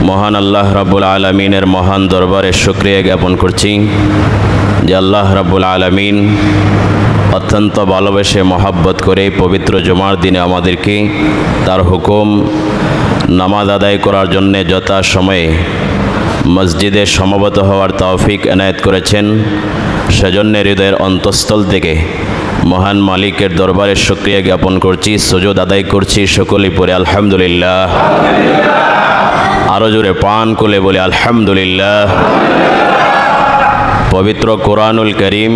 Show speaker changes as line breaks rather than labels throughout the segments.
মহান আল্লাহ রাব্বুল আলামিনের মহান দরবারে শুকরিয়া জ্ঞাপন করছি যে আল্লাহ রাব্বুল আলামিন অত্যন্ত ভালোবেসে মহাব্বত করে পবিত্র জুমার দিনে আমাদেরকে তার হুকুম নামাজ আদায় করার জন্যে যথাসময়ে মসজিদে সমবেত হওয়ার তৌফিক এনায়েত করেছেন। সেজন্য হৃদয়ের অন্তঃস্থল থেকে মহান মালিকের দরবারে শুকরিয়া জ্ঞাপন করছি, সুজুদ আদায় করছি। সকলেই পড়ে আলহামদুলিল্লাহ। আরো জোরে পান খুলে বলে আলহামদুলিল্লাহ। পবিত্র কোরআনুল করিম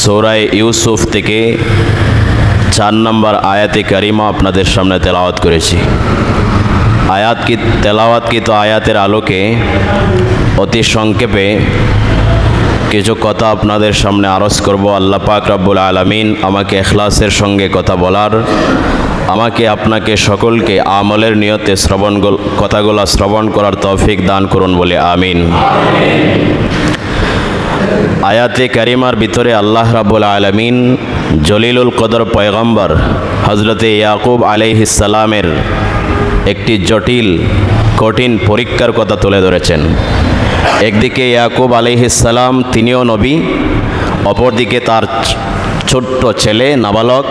সূরা ইউসুফ থেকে 4 নম্বর আয়াতে কারিমা আপনাদের সামনে তেলাওয়াত করেছি। তেলাওয়াতকৃত আয়াতের আলোকে অতি সংক্ষেপে কিছু কথা আপনাদের সামনে আরজ করব। আল্লাহ পাক রব্বুল আলামিন আমাকে ইখলাসের সঙ্গে কথা বলার, আমাকে আপনাকে সকলকে আমলের নিয়তে কথাগুলো শ্রবণ করার তৌফিক দান করুন বলে আমিন। আয়াতে কারিমার ভিতরে আল্লাহ রাব্বুল আলামিন জলিলুল কদর পয়গম্বর হযরতে ইয়াকুব আলাইহিস সালামের একটি জটিল কঠিন পরীক্ষার কথা তুলে ধরেছেন। একদিকে ইয়াকুব আলাইহিস সালাম তিনিও নবী, অপরদিকে তার ছোট্ট ছেলে নাবালক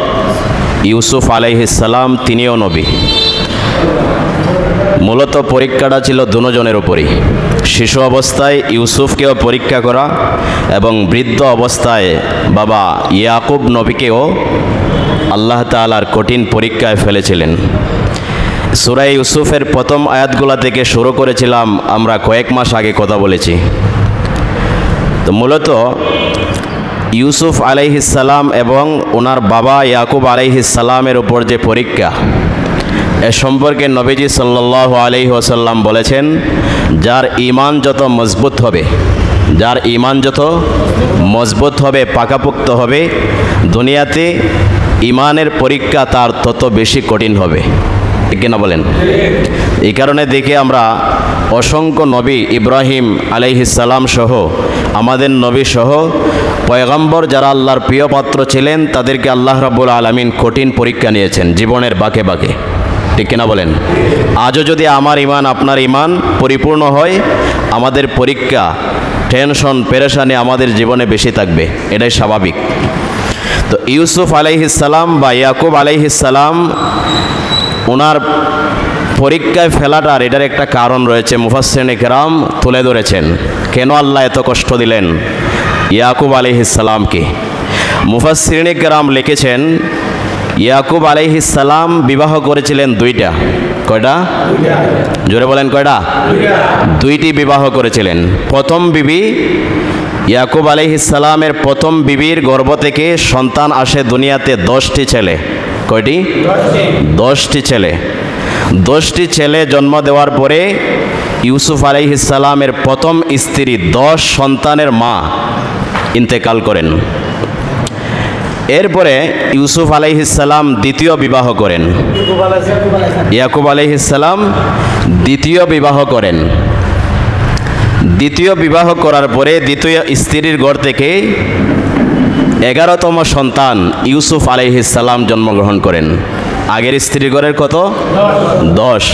ইউসুফ আলাইহিস সালাম তিনিও নবী। মূলত পরীক্ষাটা ছিল দুজনের উপরই। শিশু অবস্থায় ইউসুফকেও পরীক্ষা করা এবং বৃদ্ধ অবস্থায় বাবা ইয়াকুব নবীকেও আল্লাহ তাআলার কঠিন পরীক্ষায় ফেলেছিলেন। সূরা ইউসুফের প্রথম আয়াতগুলা থেকে শুরু করেছিলাম, আমরা কয়েক মাস আগে কথা বলেছি। তো মূলত ইউসুফ আলাইহিস সালাম এবং ওনার বাবা ইয়াকুব আলাইহিস সালামের উপর যে পরীক্ষা, এ সম্পর্কে নবীজি সাল্লাল্লাহু আলাইহি ওয়াসাল্লাম বলেছেন, যার ঈমান যত মজবুত হবে পাকাপোক্ত হবে, দুনিয়াতে ঈমানের পরীক্ষা তার তত বেশি কঠিন হবে। ঠিক কিনা বলেন? এই কারণে দেখে আমরা অসংখ্য নবী, ইব্রাহিম আলাইহিস সালাম সহ আমাদের নবী সহ পয়গম্বর যারা আল্লাহর প্রিয় পাত্র ছিলেন, তাদেরকে আল্লাহ রাব্বুল আলামিন কঠিন পরীক্ষা নিয়েছেন জীবনের বাঁকে বাঁকে। ঠিক কিনা বলেন? আজও যদি আমার ঈমান আপনার ঈমান পরিপূর্ণ হয়, আমাদের পরীক্ষা টেনশন পেরেশানি আমাদের জীবনে বেশি থাকবে, এটাই স্বাভাবিক। তো ইউসুফ আলাইহিস সালাম বা ইয়াকুব আলাইহিস সালাম ওনার পরীক্ষায় ফেলাটার এটার একটা কারণ রয়েছে, মুফাসসিরিনে কেরাম তুলে ধরেছেন। কেন আল্লাহ এত কষ্ট দিলেন ইয়াকুব আলাইহিস সালামকে? মুফাসসিরিনে কেরাম লিখেছেন, ইয়াকুব আলাইহিস সালাম বিবাহ করেছিলেন দুইটা। কয়টা? জোরে বলেন কয়টা? দুইটি বিবাহ করেছিলেন। প্রথম বিবি ইয়াকুব আলাইহিস সালামের প্রথম বিবির গর্ভ থেকে সন্তান আসে দুনিয়াতে 10টি ছেলে। কয়টি? 10টি ছেলে। 10টি ছেলে জন্ম দেওয়ার পরে ইউসুফ আলাইহিস সালামের প্রথম স্ত্রী 10 সন্তানের মা ইন্তেকাল করেন। এরপরে ইউসুফ আলাইহিস সালাম দ্বিতীয় বিবাহ করেন। ইয়াকুব আলাইহিস সালাম দ্বিতীয় বিবাহ করেন। দ্বিতীয় বিবাহ করার পরে দ্বিতীয় স্ত্রীর ঘর থেকে 11তম সন্তান ইউসুফ আলাইহিস সালাম জন্মগ্রহণ করেন। আগের স্ত্রীর ঘরের কত? 10।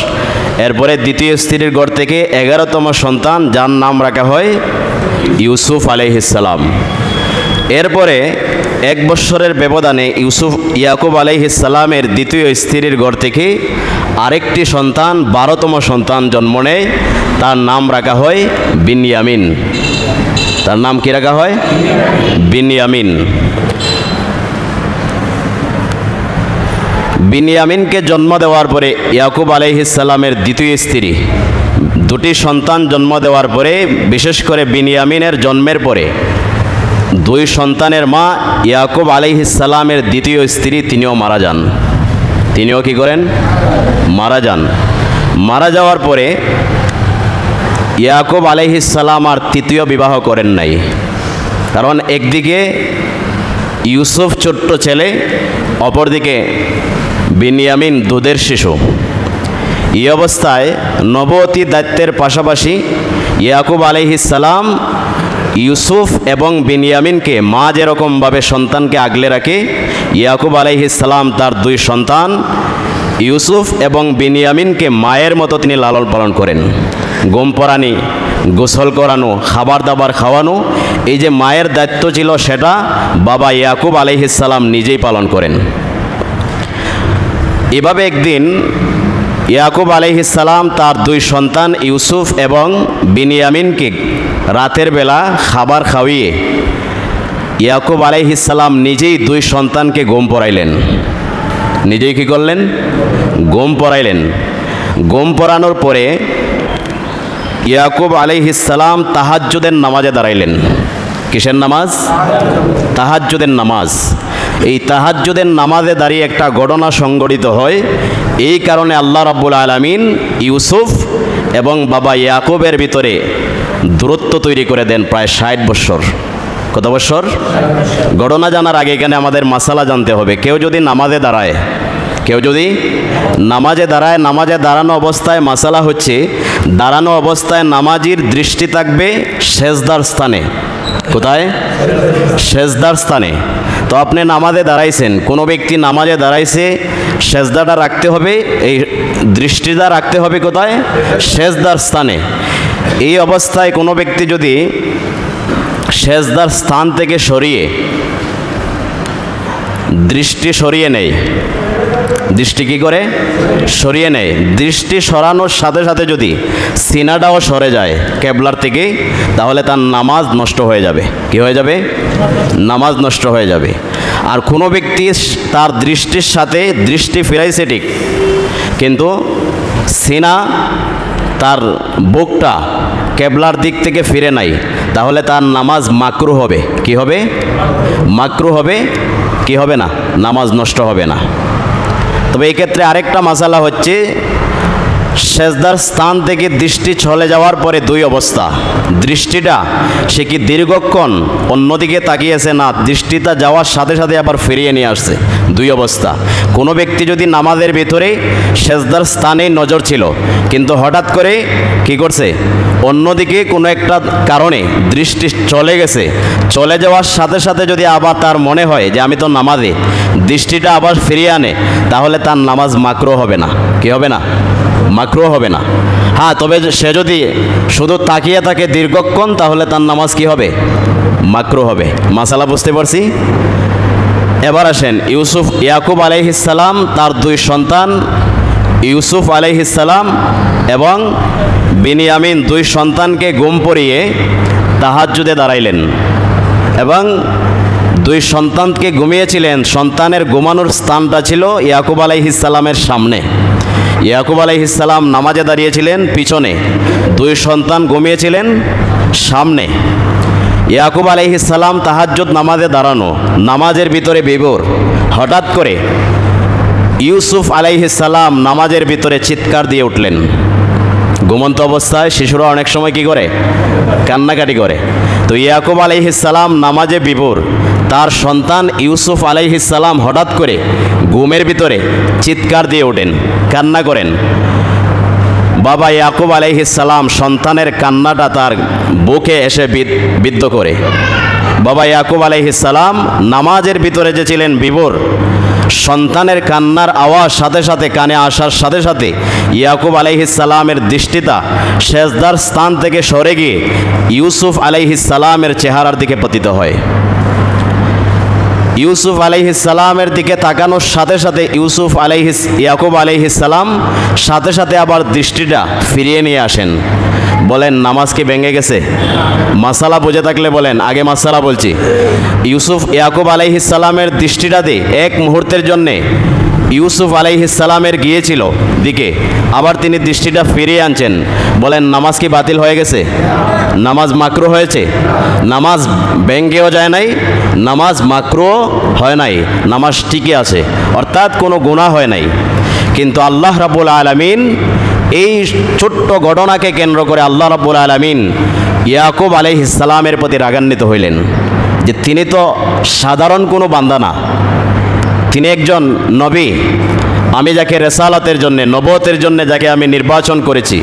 এরপরে দ্বিতীয় স্ত্রীর ঘর থেকে 11তম সন্তান, যার নাম রাখা হয় ইউসুফ আলাইহিস সালাম। এরপরে 1 বছরের ব্যবধানে ইয়াকুব আলাইহিস সালামের দ্বিতীয় স্ত্রীর ঘর থেকে আরেকটি সন্তান 12তম সন্তান জন্ম নেয়, তার নাম রাখা হয় বিনয়ামিন। তার নাম কি রাখা হয়? বিনয়ামিন। বিনয়ামিনকে জন্ম দেওয়ার পরে ইয়াকুব আলাইহিস সালামের দ্বিতীয় স্ত্রী দুটি সন্তান জন্ম দেওয়ার পরে, বিশেষ করে বিনয়ামিনের জন্মের পরে 2 সন্তানের মা ইয়াকুব আলাইহিস সালামের দ্বিতীয় স্ত্রী তিনিও মারা যান। তিনিও কি করেন? মারা যান। মারা যাওয়ার পরে ইয়াকুব আলাইহিস সালাম আর তৃতীয় বিবাহ করেন নাই। কারণ একদিকে ইউসুফ ছোট্ট ছেলে, অপরদিকে বিনয়ামিন দুধের শিশু। এই অবস্থায় নবুয়তি দায়িত্বের পাশাপাশি ইয়াকুব আলাইহিস সালাম ইউসুফ এবং বিনয়ামিনকে মা যেরকমভাবে সন্তানকে আগলে রাখে, ইয়াকুব আলাইহিস সালাম তার 2 সন্তান ইউসুফ এবং বিনিয়ামিনকে মায়ের মতো তিনি লালন পালন করেন। ঘুম পড়ানি, গোসল করানো, খাবার দাবার খাওয়ানো, এই যে মায়ের দায়িত্ব ছিল সেটা বাবা ইয়াকুব আলাইহিস সালাম নিজেই পালন করেন। এভাবে একদিন ইয়াকুব আলাইহিস সালাম তার দুই সন্তান ইউসুফ এবং বিনিয়ামিনকে রাতের বেলা খাবার খাওয়িয়ে ইয়াকুব আলাইহিস সালাম নিজেই দুই সন্তানকে ঘুম পড়াইলেন। নিজেই কি করলেন? ঘুম পড়াইলেন। ঘুম পড়ানোর পরে ইয়াকুব আলাইহিস সালাম তাহাজ্জুদের নামাজে দাঁড়াইলেন। কিসের নামাজ? তাহাজ্জুদের নামাজ। এই তাহাজ্জুদের নামাজে দাঁড়িয়ে একটা ঘটনা সংঘটিত হয়। এই কারণে আল্লাহ রাব্বুল আলামিন ইউসুফ এবং বাবা ইয়াকুবের ভিতরে দূরত্ব তৈরি করে দেন প্রায় 60 বছর। কত বছর? ঘটনা জানার আগে এখানে আমাদের মাসালা জানতে হবে। কেউ যদি নামাজে দাঁড়ায়, নামাজে দাঁড়ানো অবস্থায় মাসালা হচ্ছে, দাঁড়ানো অবস্থায় নামাজির দৃষ্টি থাকবে সেজদার স্থানে। কোথায়? সেজদার স্থানে। তো আপনি নামাজে দাঁড়াইছেন, কোনো ব্যক্তি নামাজে দাঁড়াইছে, সেজদাটা রাখতে হবে, এই দৃষ্টিটা রাখতে হবে কোথায়? সেজদার স্থানে। এই অবস্থায় কোনো ব্যক্তি যদি সেজদার স্থান থেকে সরিয়ে দৃষ্টি সরিয়ে নেয়, দৃষ্টি কি করে? সরিয়ে নেয়। দৃষ্টি সরানোর সাথে সাথে যদি সিনাটাও সরে যায় কেবলার থেকে, তাহলে তার নামাজ নষ্ট হয়ে যাবে। কি হয়ে যাবে? নামাজ নষ্ট হয়ে যাবে। আর কোনো ব্যক্তি তার দৃষ্টির সাথে দৃষ্টি ফিরাইছে ঠিক, কিন্তু সিনা তার বুকটা কেবলার দিক থেকে ফিরে নাই, তাহলে তার নামাজ মাকরু হবে। কি হবে? মাকরু হবে। কি হবে না? নামাজ নষ্ট হবে না। তবে এই ক্ষেত্রে আরেকটা মাসালা হচ্ছে, সেজদার স্থান থেকে দৃষ্টি চলে যাওয়ার পরে দুই অবস্থা। দৃষ্টিটা সে কি দীর্ঘক্ষণ অন্যদিকে তাকিয়েছে, না দৃষ্টিটা যাওয়ার সাথে সাথে আবার ফিরিয়ে নিয়ে আসছে, দুই অবস্থা। কোনো ব্যক্তি যদি নামাজের ভিতরে সেজদার স্থানে নজর ছিল, কিন্তু হঠাৎ করে কি করছে, অন্যদিকে কোনো একটা কারণে দৃষ্টি চলে গেছে, চলে যাওয়ার সাথে সাথে যদি আবার তার মনে হয় যে আমি তো নামাজে, দৃষ্টিটা আবার ফিরিয়ে আনে, তাহলে তার নামাজ মাকরু হবে না। কি হবে না? মাকরু হবে না। হ্যাঁ, তবে সে যদি শুধু তাকিয়ে থাকে দীর্ঘক্ষণ, তাহলে তার নামাজ কি হবে? মাকরু হবে। মাসালা বুঝতে পারছি? এবার আসেন, ইয়াকুব আলাইহিস সালাম তার দুই সন্তান ইউসুফ আলাইহিস সালাম এবং বিনিয়ামিন দুই সন্তানকে ঘুম পড়িয়ে তাহাজ্জুদে দাঁড়াইলেন এবং দুই সন্তানকে ঘুমিয়েছিলেন। সন্তানের ঘুমানোর স্থানটা ছিল ইয়াকুব আলাইহিস সালামের সামনে। ইয়াকুব আলাইহিস সালাম নামাজে দাঁড়িয়েছিলেন পিছনে, দুই সন্তান ঘুমিয়েছিলেন সামনে। ইয়াকুব আলাইহিস সালাম তাহাজ্জুদ নামাজে দাঁড়ানো, নামাজের ভিতরে বিভোর। হঠাৎ করে ইউসুফ আলাইহিস সালাম নামাজের ভিতরে চিৎকার দিয়ে উঠলেন। ঘুমন্ত অবস্থায় শিশুরা অনেক সময় কি করে? কান্নাকাটি করে। তো ইয়াকুব আলাইহিস সালাম নামাজে বিভোর, তার সন্তান ইউসুফ আলাইহিস সালাম হঠাৎ করে ঘুমের ভিতরে চিৎকার দিয়ে ওঠেন, কান্না করেন। বাবা ইয়াকুব আলাইহিস সালাম সন্তানের কান্নাটা তার বুকে এসে বিদ্ধ করে। বাবা ইয়াকুব আলাইহিস সালাম নামাজের ভিতরে যে ছিলেন বিভোর, সন্তানের কান্নার আওয়াজ সাথে সাথে কানে আসার সাথে সাথে ইয়াকুব আলাইহিস সালামের দৃষ্টিটা সেজদার স্থান থেকে সরে গিয়ে ইউসুফ আলাইহিস সালামের চেহারার দিকে পতিত হয়। ইউসুফ আলাইহিস সালামের দিকে তাকানোর সাথে সাথে ইয়াকুব আলাইহিস সালাম সাথে সাথে আবার দৃষ্টিটা ফিরিয়ে নিয়ে আসেন। বলেন, নামাজ কি ভেঙে গেছে? মাসালা বুঝে থাকলে বলেন, আগে মাসালা বলছি। ইয়াকুব আলাইহিস সালামের দৃষ্টিটাতে এক মুহূর্তের জন্যে ইউসুফ আলাইহিস সালামের গিয়েছিল দিকে, আবার তিনি দৃষ্টিটা ফিরিয়ে আনছেন। বলেন, নামাজ কি বাতিল হয়ে গেছে? নামাজ মাকরু হয়েছে? নামাজ ভেঙ্গেও যায় নাই, নামাজ মাকরু হয় নাই, নামাজ ঠিকই আছে, অর্থাৎ কোনো গুনাহ হয় নাই। কিন্তু আল্লাহ রাব্বুল আলামিন এই ছোট্ট ঘটনাকে কেন্দ্র করে আল্লাহ রাব্বুল আলামিন ইয়াকুব আলাইহিস সালামের প্রতি রাগান্বিত হইলেন যে তিনি তো সাধারণ কোনো বান্দা না, তিনি একজন নবী। আমি যাকে রেসালাতের জন্য, নবুয়তের জন্য যাকে আমি নির্বাচন করেছি,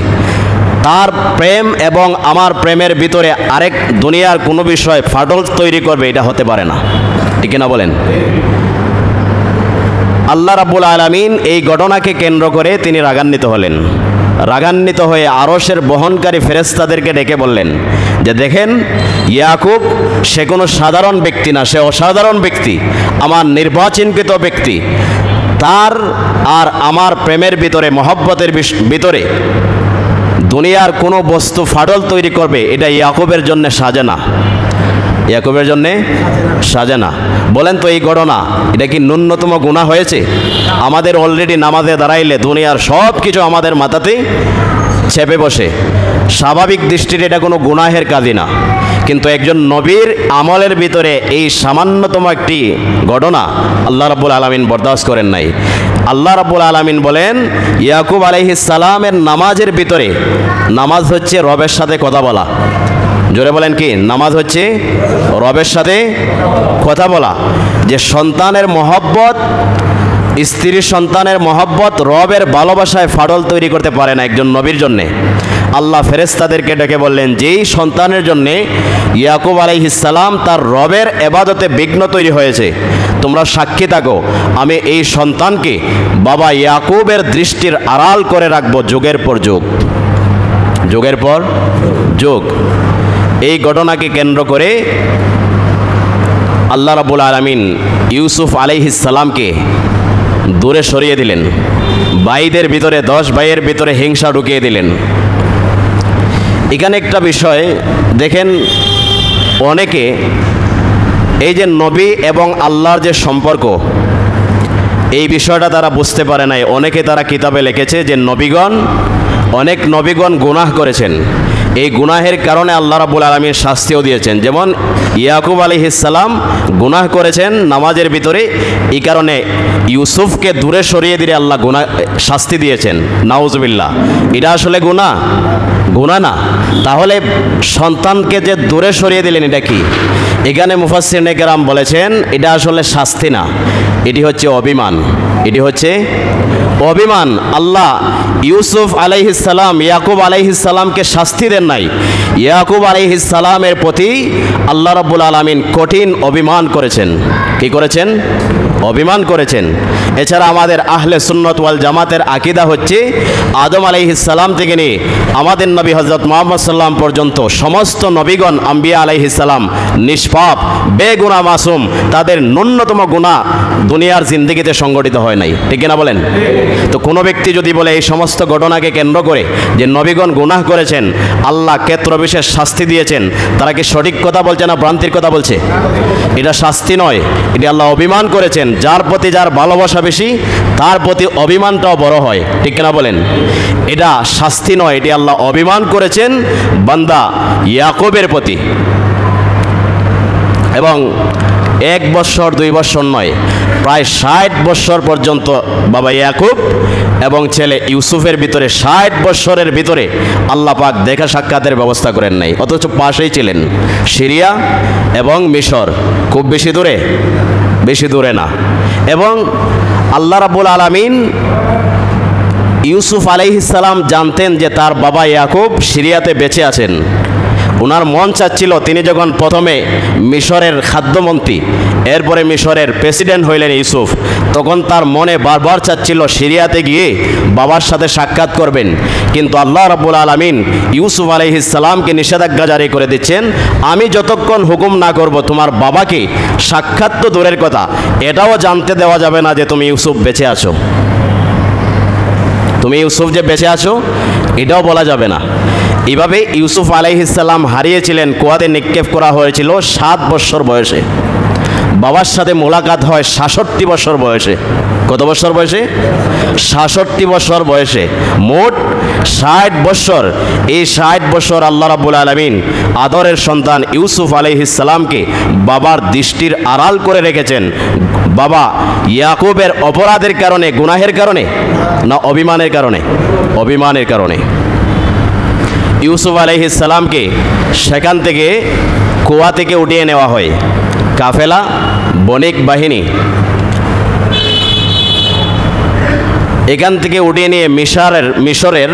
তার প্রেম এবং আমার প্রেমের ভিতরে আরেক দুনিয়ার কোনো বিষয় ফাটল তৈরি করবে, এটা হতে পারে না। ঠিক না বলেন? আল্লাহ রাব্বুল আলামিন এই ঘটনাকে কেন্দ্র করে তিনি রাগান্বিত হলেন। রাগান্বিত হয়ে আরশের বহনকারী ফেরেশতাদেরকে ডেকে বললেন যে দেখেন, ইয়াকুব সে কোনো সাধারণ ব্যক্তি না, সে অসাধারণ ব্যক্তি, আমার নির্বাচিতকৃত ব্যক্তি। তার আর আমার প্রেমের ভিতরে, মহব্বতের ভিতরে দুনিয়ার কোনো বস্তু ফাটল তৈরি করবে, এটা ইয়াকুবের জন্য সাজে না, ইয়াকুবের জন্যে সাজে না। বলেন তো এই ঘটনা, এটা কি ন্যূনতম গুনাহ হয়েছে? আমাদের অলরেডি নামাজে দাঁড়াইলে দুনিয়ার সব কিছু আমাদের মাথাতে চেপে বসে। স্বাভাবিক দৃষ্টিতে এটা কোনো গুনাহের কাজই না, কিন্তু একজন নবীর আমলের ভিতরে এই সামান্যতম একটি ঘটনা আল্লাহ রাব্বুল আলামিন বরদাস্ত করেন নাই। আল্লাহ রাব্বুল আলামিন বলেন, ইয়াকুব আলাইহিস সালামের নামাজের ভিতরে, নামাজ হচ্ছে রবের সাথে কথা বলা। জোরে বলেন কি? নামাজ হচ্ছে রবের সাথে কথা বলা। যে সন্তানের মহব্বত, স্ত্রীর সন্তানের মহব্বত রবের ভালোবাসায় ফাটল তৈরি করতে পারে না একজন নবীর জন্যে। আল্লাহ ফেরেশতাদেরকে ডেকে বললেন, যেই সন্তানের জন্যে ইয়াকুব আলাইহিস সালাম তার রবের ইবাদতে বিঘ্ন তৈরি হয়েছে, তোমরা সাক্ষী থাকো, আমি এই সন্তানকে বাবা ইয়াকুবের দৃষ্টির আড়াল করে রাখবো যুগের পর যুগ, যুগের পর যুগ। এই ঘটনাকে কেন্দ্র করে আল্লাহ রাব্বুল আলামিন ইউসুফ আলাইহিস সালামকে দূরে সরিয়ে দিলেন। ভাইদের ভিতরে, 10 ভাইয়ের ভিতরে হিংসা ঢুকিয়ে দিলেন। এখানে একটা বিষয় দেখেন, অনেকে এই যে নবী এবং আল্লাহর যে সম্পর্ক, এই বিষয়টা তারা বুঝতে পারে নাই। অনেকে তারা কিতাবে লিখেছে যে অনেক নবীগণ গুনাহ করেছেন, এই গুনাহের কারণে আল্লাহ রাব্বুল আলামিন শাস্তিও দিয়েছেন। যেমন ইয়াকুব আলাইহিস সালাম গুনাহ করেছেন নামাজের ভিতরে, এই কারণে ইউসুফকে দূরে সরিয়ে দিয়ে আল্লাহ শাস্তি দিয়েছেন। নাউজুবিল্লাহ। এটা আসলে গুনাহ না। তাহলে সন্তানকে যে দূরে সরিয়ে দিলেন, এটা কি? এখানে মুফাসসিরিনে কেরাম বলেছেন, এটা আসলে শাস্তি না, এটি হচ্ছে অভিমান। এটি হচ্ছে অভিমান। আল্লাহ ইউসুফ আলাইহিস সালাম, ইয়াকুব আলাইহিস সালামকে শাস্তি দেন নাই, ইয়াকুব আলাইহিস সালামের প্রতি আল্লাহ রাব্বুল আলামিন কঠিন অভিমান করেছেন। কি করেছেন? অভিমান করেছেন। এছাড়া আমাদের আহলে সুন্নাত ওয়াল জামাতের আকীদা হচ্ছে, আদম আলাইহিস সালাম থেকে নিয়ে আমাদের নবী হযরত মুহাম্মদ সাল্লাল্লাহু আলাইহি পর্যন্ত সমস্ত নবীগণ, আম্বিয়া আলাইহিস সালাম নিষ্পাপ, বেগুনাহ, মাসুম। তাদের ন্যূনতম গুনাহ দুনিয়ার জিন্দেগিতে সংগঠিত হয় নাই। ঠিক না বলেন? তো কোনো ব্যক্তি যদি বলে এই সমস্ত ঘটনাকে কেন্দ্র করে যে নবীগণ গুনাহ করেছেন, আল্লাহ ক্ষেত্রবিশেষ শাস্তি দিয়েছেন, তারা কি সঠিক কথা বলছে না ভ্রান্তির কথা বলছে? এটা শাস্তি নয়, এটা আল্লাহ অভিমান করেছেন। যার প্রতি যার ভালোবাসা বেশি, তার প্রতি অভিমানটাও বড় হয়। ঠিক না বলেন? এটা শাস্তি নয়, এটি আল্লাহ অভিমান করেছেন বান্দা ইয়াকুবের প্রতি। এবং 1 বছর 2 বছর নয়, প্রায় 60 বছর পর্যন্ত বাবা ইয়াকুব এবং ছেলে ইউসুফের ভিতরে 60 বছরের ভিতরে আল্লাহ পাক দেখা সাক্ষাতের ব্যবস্থা করেন নাই, অথচ পাশেই ছিলেন সিরিয়া এবং মিশর। খুব বেশি দূরে না। এবং আল্লাহ রাব্বুল আলামিন ইউসুফ আলাইহিস সালাম জানতেন যে তার বাবা ইয়াকুব সিরিয়াতে বেঁচে আছেন। ওনার মন চাচ্ছিল, তিনি যখন প্রথমে মিশরের খাদ্যমন্ত্রী, এরপরে মিশরের প্রেসিডেন্ট হইলেন ইউসুফ, তখন তার মনে বারবার চাচ্ছিল সিরিয়াতে গিয়ে বাবার সাথে সাক্ষাৎ করবেন। কিন্তু আল্লাহ রাব্বুল আলামিন ইউসুফ আলাইহিস সালামকে নিষেধাজ্ঞা জারি করে দিচ্ছেন, আমি যতক্ষণ হুকুম না করব তোমার বাবাকে সাক্ষাৎ তো দূরের কথা, এটাও জানতে দেওয়া যাবে না যে তুমি ইউসুফ বেঁচে আছো। তুমি ইউসুফ যে বেঁচে আছো এটাও বলা যাবে না। এইভাবে ইউসুফ আলাইহিস সালাম হারিয়েছিলেন, কুয়াতে নিক্ষেপ করা হয়েছিল 7 বছর বয়সে। বাবার সাথে মোলাকাত হয় 66 বছর বয়সে। কত বছর বয়সে? 66 বছর বয়সে। মোট 60 বছর। এই 60 বছর আল্লাহ রাব্বুল আলামিন আদরের সন্তান ইউসুফ আলাইহিস সালামকে বাবার দৃষ্টির আড়াল করে রেখেছেন। বাবা ইয়াকুবের অপরাধের কারণে, গুনাহের কারণে না অভিমানের কারণে? অভিমানের কারণে। ইউসুফ আলাইহিস সালামকে সেখান থেকে কুয়া থেকে উঠিয়ে নেওয়া হয়। কাফেলা, বণিক বাহিনী এখান থেকে উঠিয়ে নিয়ে মিশরের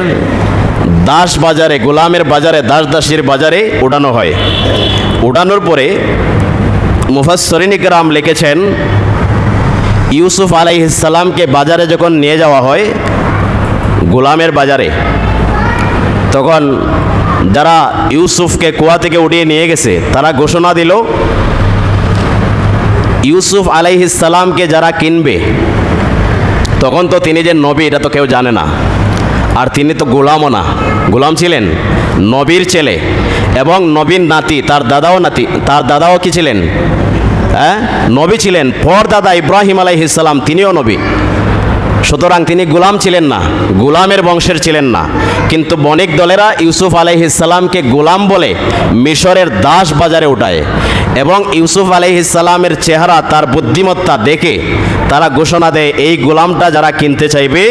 দাস বাজারে, গোলামের বাজারে, দাসীর বাজারে উঠানো হয়। উঠানোর পরে মুফাসসিরিনে কেরাম লিখেছেন ইউসুফ আলাইহিস সালামকে বাজারে যখন নিয়ে যাওয়া হয়, গোলামের বাজারে, তখন যারা ইউসুফকে কুয়া থেকে উঠিয়ে নিয়ে গেছে তারা ঘোষণা দিল, ইউসুফ আলাইহিস সালামকে যারা কিনবে, তখন তো তিনি যে নবী এটা তো কেউ জানে না, আর তিনি তো গোলামও না, গোলাম ছিলেন নবীর ছেলে এবং নবীর নাতি, তার দাদাও কি ছিলেন? নবী ছিলেন। পর দাদা ইব্রাহিম আলাইহিস সালাম তিনিও নবী। সুতরাং তিনি গোলাম ছিলেন না, গোলামের বংশের ছিলেন না। কিন্তু বণিক দলেরা ইউসুফ আলাইহিস সালামকে গোলাম বলে মিশরের দাস বাজারে উঠায় এবং ইউসুফ আলাইহিস সালামের চেহারা, তার বুদ্ধিমত্তা দেখে তারা ঘোষণা দেয়, এই গোলামটা যারা কিনতে চাইবে,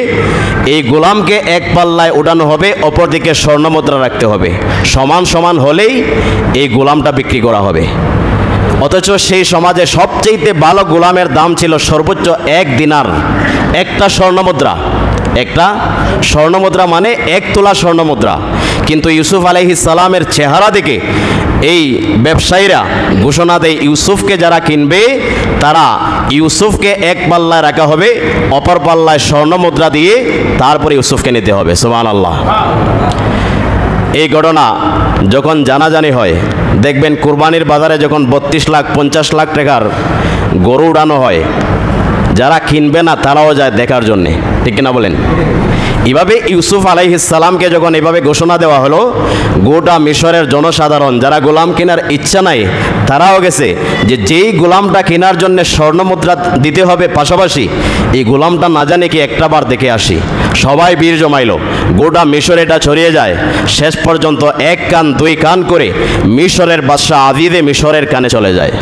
এই গোলামকে এক পাল্লায় উঠানো হবে, অপরদিকে স্বর্ণমুদ্রা রাখতে হবে, সমান সমান হলেই এই গোলামটা বিক্রি করা হবে। অথচ সেই সমাজে সবচেয়ে ভালো গোলামের দাম ছিল সর্বোচ্চ 1 দিনার, একটা স্বর্ণমুদ্রা মানে 1 তোলা স্বর্ণমুদ্রা। কিন্তু ইউসুফ আলাইহিস সালামের চেহারা দেখে এই ব্যবসায়ীরা ঘোষণা দেয়, ইউসুফকে যারা কিনবে তারা ইউসুফকে এক পাল্লায় রাখা হবে, অপর পাল্লায় স্বর্ণমুদ্রা দিয়ে তারপরে ইউসুফকে নিতে হবে। সুবহানাল্লাহ। এই ঘটনা যখন জানাজানি হয়, দেখবেন কুরবানির বাজারে যখন 32 লাখ 50 লাখ টাকার গরু উড়ানো হয়, যারা কিনবে না তারাও যায় দেখার জন্যে, ঠিক কিনা বলেন? এভাবে ইউসুফ আলাইহিস সালামকে যখন এভাবে ঘোষণা দেওয়া হলো, গোটা মিশরের জনসাধারণ যারা গোলাম কেনার ইচ্ছা নাই তারাও গেছে যে যেই গোলামটা কেনার জন্য স্বর্ণমুদ্রা দিতে হবে, পাশাপাশি এই গোলামটা না জানে কি একটা বার দেখে আসি। সবাই বীর জমাইল, গোটা মিশর এটা ছড়িয়ে যায়। শেষ পর্যন্ত 1 কান 2 কান করে মিশরের বাদশা আজিজে মিশরের কানে চলে যায়।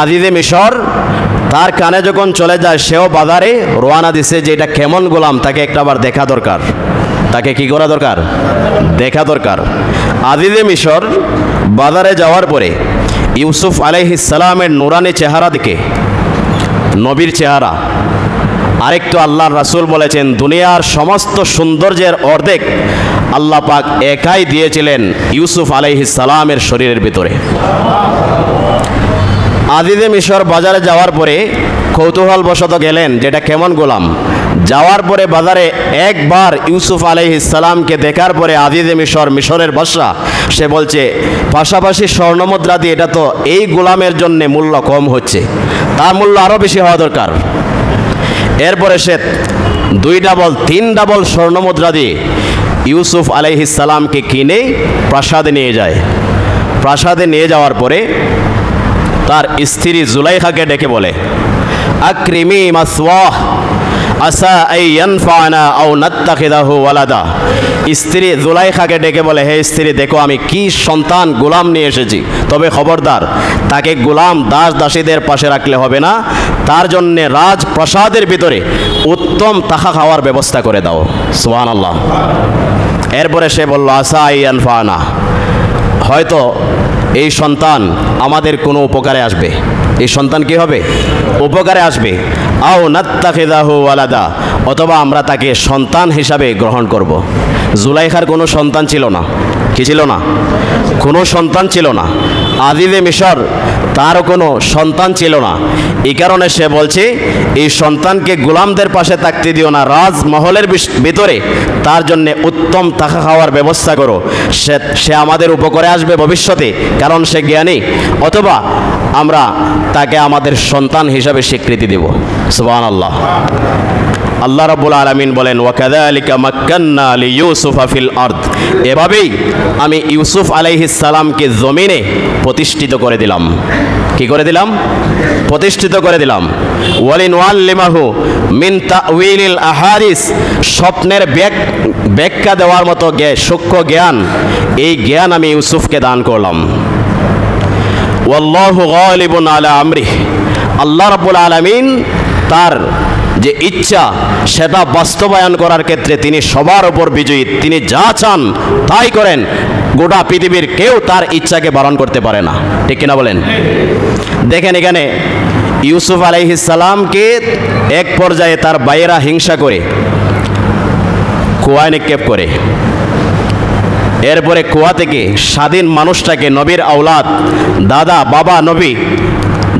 আজিজে মিশর তার কানে যখন চলে যায়, সেও বাজারে রওনা দিছে যে এটা কেমন গোলাম, তাকে একটাবার দেখা দরকার। তাকে কি করা দরকার? দেখা দরকার। আজিজে মিশর বাজারে যাওয়ার পরে ইউসুফ আলাইহিস সালামের নুরানি চেহারা দেখে, নবীর চেহারা, আরেকটু আল্লাহর রাসূল বলেছেন দুনিয়ার সমস্ত সৌন্দর্যের অর্ধেক আল্লাহ পাক একাই দিয়েছিলেন ইউসুফ আলাইহিস সালামের শরীরের ভিতরে। আজিজে মিশর বাজারে যাওয়ার পরে কৌতূহলবশত গেলেন যেটা কেমন গোলাম। যাওয়ার পরে বাজারে একবার ইউসুফ আলাইহিস সালামকে দেখার পরে আজিজে মিশর, মিশরের বাদশা, সে বলছে পাশাপাশি স্বর্ণমুদ্রা দিয়ে এটা তো এই গোলামের জন্য মূল্য কম হচ্ছে, তার মূল্য আরও বেশি হওয়া দরকার। এরপরে সে 2 ডাবল 3 ডাবল স্বর্ণমুদ্রা দিয়ে ইউসুফ আলাইহিস সালামকে কিনে প্রাসাদে নিয়ে যায়। প্রাসাদে নিয়ে যাওয়ার পরে তার স্ত্রী জুলাইখাকে ডেকে বলে, আকরিমি মাসওয়াহ আসা আইয়ানফানা আও নাত্তাখিদাহু ওয়ালাদা। স্ত্রী জুলাইখাকে ডেকে বলে, হে স্ত্রী, দেখো আমি কি সন্তান গোলাম নিয়ে এসেছি, তবে খবরদার তাকে গোলাম দাস দাসীদের পাশে রাখলে হবে না, তার জন্যে রাজপ্রাসাদের ভিতরে উত্তম তাহা খাওয়ার ব্যবস্থা করে দাও। সুবহানাল্লাহ। এরপরে সে বলল, আসা আইয়ানফানা, হয়তো এই সন্তান আমাদের কোনো উপকারে আসবে, এই সন্তান কি হবে? উপকারে আসবে। আও নাত্তাখিদাহু ওয়ালাদা, অথবা আমরা তাকে সন্তান হিসাবে গ্রহণ করব। জুলাইখার কোনো সন্তান ছিল না, কি ছিল না? কোনো সন্তান ছিল না। আজিজে মিশর তারও কোনো সন্তান ছিল না। এই কারণে সে বলছে এই সন্তানকে গোলামদের পাশে থাকতে দিও না, রাজমহলের ভিতরে তার জন্য উত্তম থাকা খাওয়ার ব্যবস্থা করো, সে আমাদের উপকারে আসবে ভবিষ্যতে, কারণ সে জ্ঞানী, অথবা আমরা তাকে আমাদের সন্তান হিসাবে স্বীকৃতি দেব। সুবহানাল্লাহ। আল্লাহ রাব্বুল আলামিন বলেন, ওয়াকাযালিকা মাক্কান্না লিইউসুফা ফিল আরদ, এভাবেই আমি ইউসুফ আলাইহিস সালামকে জমিনে প্রতিষ্ঠিত করে দিলাম। কি করে দিলাম? প্রতিষ্ঠিত করে দিলাম। ওয়ালিনুআল্লিমাহু মিন তা'উইলিল আহাদিস, স্বপ্নের ব্যাখ্যা দেওয়ার মতো সূক্ষ্ম জ্ঞান, এই জ্ঞান আমি ইউসুফকে দান করলাম। ওয়াল্লাহু গালিবুন আলা আমরিহ, আল্লাহ রাব্বুল আলামিন তার যে ইচ্ছা সেটা বাস্তবায়ন করার ক্ষেত্রে তিনি সবার উপর বিজয়ী, তিনি যা চান তাই করেন। গোটা পৃথিবীর কেউ তার ইচ্ছাকে বারণ করতে পারে না, ঠিক কিনা বলেন? দেখেন এখানে ইউসুফ আলাইহিস সালামকে এক পর্যায়ে তার ভাইয়েরা হিংসা করে কুয়ায় নিক্ষেপ করে, এরপরে কুয়া থেকে স্বাধীন মানুষটাকে, নবীর আওলাদ, দাদা বাবা নবী,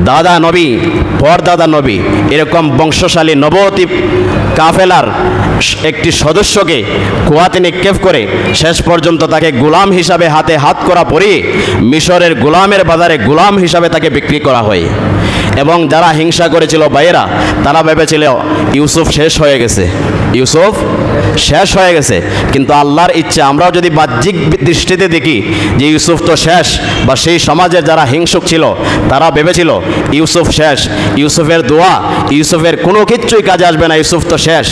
দাদা নবী, পরদাদা নবী, এরকম বংশশালী নবতী কাফেলার একটি সদস্যকে কুয়াতে নিক্ষেপ করে শেষ পর্যন্ত তাকে গোলাম হিসাবে হাতে হাত করা পরিয়ে মিশরের গোলামের বাজারে গোলাম হিসাবে তাকে বিক্রি করা হয়। এবং যারা হিংসা করেছিল ভাইয়েরা, তারা ভেবেছিল ইউসুফ শেষ হয়ে গেছে, ইউসুফ শেষ হয়ে গেছে। কিন্তু আল্লাহর ইচ্ছা, আমরাও যদি বাহ্যিক দৃষ্টিতে দেখি যে ইউসুফ তো শেষ, বা সেই সমাজের যারা হিংসুক ছিল তারা ভেবেছিল ইউসুফ শেষ, ইউসুফের দোয়া, ইউসুফের কোনো কিচ্ছুই কাজে আসবে না, ইউসুফ তো শেষ।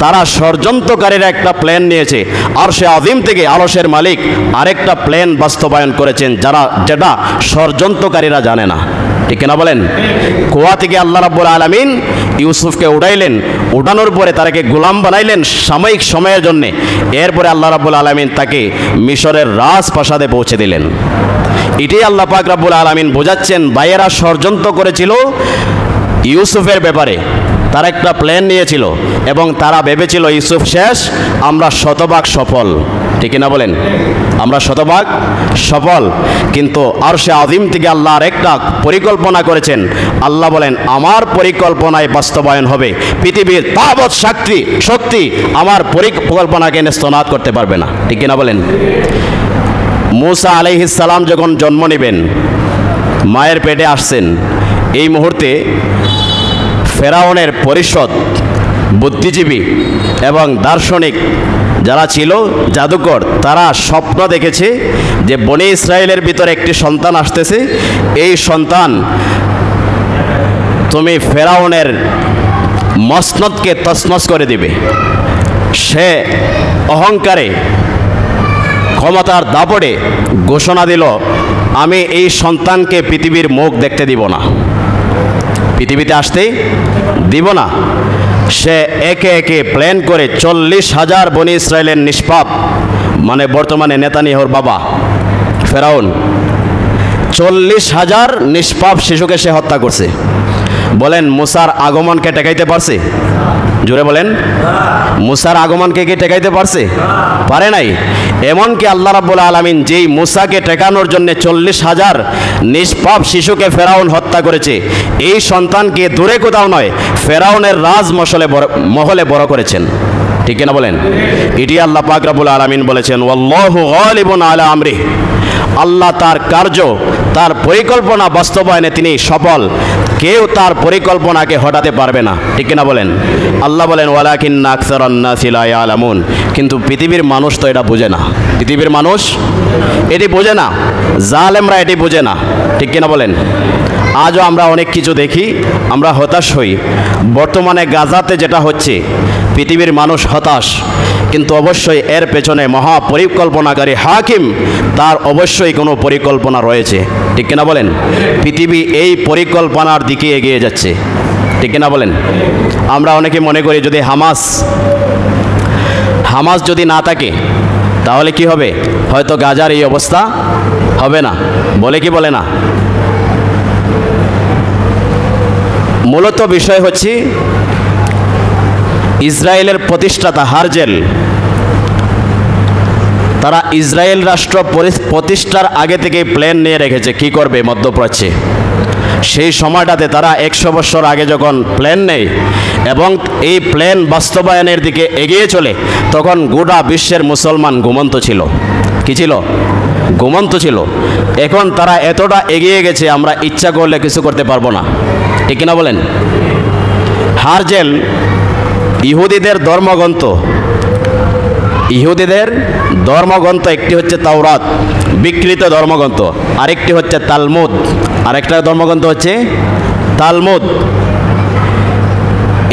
তারা ষড়যন্ত্রকারীরা একটা প্ল্যান নিয়েছে, আর সে আযীম থেকে আরশের মালিক আরেকটা প্ল্যান বাস্তবায়ন করেছেন, যেটা ষড়যন্ত্রকারীরা জানে না। ঠিক না বলেন? কুয়া থেকে আল্লাহ রাব্বুল আলামিন ইউসুফকে উঠাইলেন, উঠানোর পরে তাকে গোলাম বানাইলেন সাময়িক সময়ের জন্যে। এরপরে আল্লাহ রাব্বুল আলামিন তাকে মিশরের রাজপ্রাসাদে পৌঁছে দিলেন। এটাই আল্লাহ পাক রাব্বুল আলামিন বোঝাচ্ছেন, ভাইয়েরা ষড়যন্ত্র করেছিল ইউসুফের ব্যাপারে, তারা একটা প্ল্যান নিয়েছিল এবং তারা ভেবেছিল ইউসুফ শেষ, আমরা শতভাগ সফল। ঠিক না বলেন? আমরা শতভাগ সফল। কিন্তু আরশে আযীম থেকে আল্লাহ আরেকটা পরিকল্পনা করেছেন। আল্লাহ বলেন, আমার পরিকল্পনায় বাস্তবায়ন হবে, পৃথিবীর তাবৎ শক্তি আমার পরিকল্পনাকে ন্যস্ত করতে পারবে না। ঠিক না বলেন? মূসা আলাইহিস সালাম যখন জন্ম নেবেন, মায়ের পেটে আসছেন, এই মুহূর্তে ফেরাউনের পরিষদ, বুদ্ধিজীবী এবং দার্শনিক যারা ছিল, জাদুকর, তারা স্বপ্ন দেখেছে যে বনী ইসরায়েলের ভিতরে একটি সন্তান আসতেছে, এই সন্তান তুমি ফেরাউনের মসনদকে তছনছ করে দিবে। সে অহংকারে ক্ষমতার দাপটে ঘোষণা দিল, আমি এই সন্তানকে পৃথিবীর মুখ দেখতে দিব না, পৃথিবীতে আসতে দিব না। সে একে একে প্ল্যান করে 40,000 বনী ইসরায়েলের নিষ্পাপ, মানে বর্তমানে নেতানিয়াহুর বাবা ফেরাউন, 40,000 নিষ্পাপ শিশুকে সে হত্যা করছে। বলেন, মূসার আগমনকে ঠেকাইতে পারছে? জোরে বলেন, মূসার আগমনকে কি ঠেকাইতে পারছে? পারে নাই। এমনকি আল্লাহ রাব্বুল আলামিন যেই মূসাকে ঠেকানোর জন্য 40,000 নিষ্পাপ শিশুকে ফেরাউন হত্যা করেছে, এই সন্তানকে দূরে কোথাও নয়, ফেরাউনের মহলে বড় করেছেন। ঠিক না বলেন? এটি আল্লাহ পাক রব্বুল আলামিন বলেছেন, ওয়াল্লাহু গালিবুন আলা আমরিহি, আল্লাহ তার কার্য, তার পরিকল্পনা বাস্তবায়নে তিনি সফল, কেউ তার পরিকল্পনাকে হটাতে পারবে না। ঠিক না বলেন? আল্লাহ বলেন, ওয়ালাকিন্না আকসারান নাসি লা ইয়ালামুন, কিন্তু পৃথিবীর মানুষ তো এটা বোঝে না, পৃথিবীর মানুষ এটি বোঝে না, জালেমরা এটি বোঝে না। ঠিক কিনা বলেন? আজও আমরা অনেক কিছু দেখি, আমরা হতাশ হই। বর্তমানে গাজাতে যেটা হচ্ছে, পৃথিবীর মানুষ হতাশ, কিন্তু অবশ্যই এর পেছনে মহা পরিকল্পনাকারী হাকিম, তার অবশ্যই কোনো পরিকল্পনা রয়েছে। ঠিক কিনা বলেন? পৃথিবী এই পরিকল্পনার দিকে এগিয়ে যাচ্ছে। ঠিক কিনা বলেন? আমরা অনেকে মনে করি যদি হামাস যদি না থাকে তাহলে কি হবে? হয়তো গাজার এই অবস্থা হবে না, বলে কি বলে না? মূলত বিষয় হচ্ছে ইসরায়েলের প্রতিষ্ঠাতা হারজেল, তারা ইসরায়েল রাষ্ট্র প্রতিষ্ঠার আগে থেকে প্ল্যান নিয়ে রেখেছে কি করবে মধ্যপ্রাচ্যে। সেই সময়টাতে তারা 100 বছর আগে যখন প্ল্যান নেয় এবং এই প্ল্যান বাস্তবায়নের দিকে এগিয়ে চলে, তখন গোটা বিশ্বের মুসলমান ঘুমন্ত ছিল। কি ছিল? ঘুমন্ত ছিল। এখন তারা এতটা এগিয়ে গেছে, আমরা ইচ্ছা করলে কিছু করতে পারবো না। ঠিক কিনা বলেন? হারজেল ইহুদিদের ধর্মগ্রন্থ একটি হচ্ছে তাওরাত, বিকৃত ধর্মগ্রন্থ, আরেকটি হচ্ছে তালমুদ, আরেকটা ধর্মগ্রন্থ হচ্ছে তালমুদ।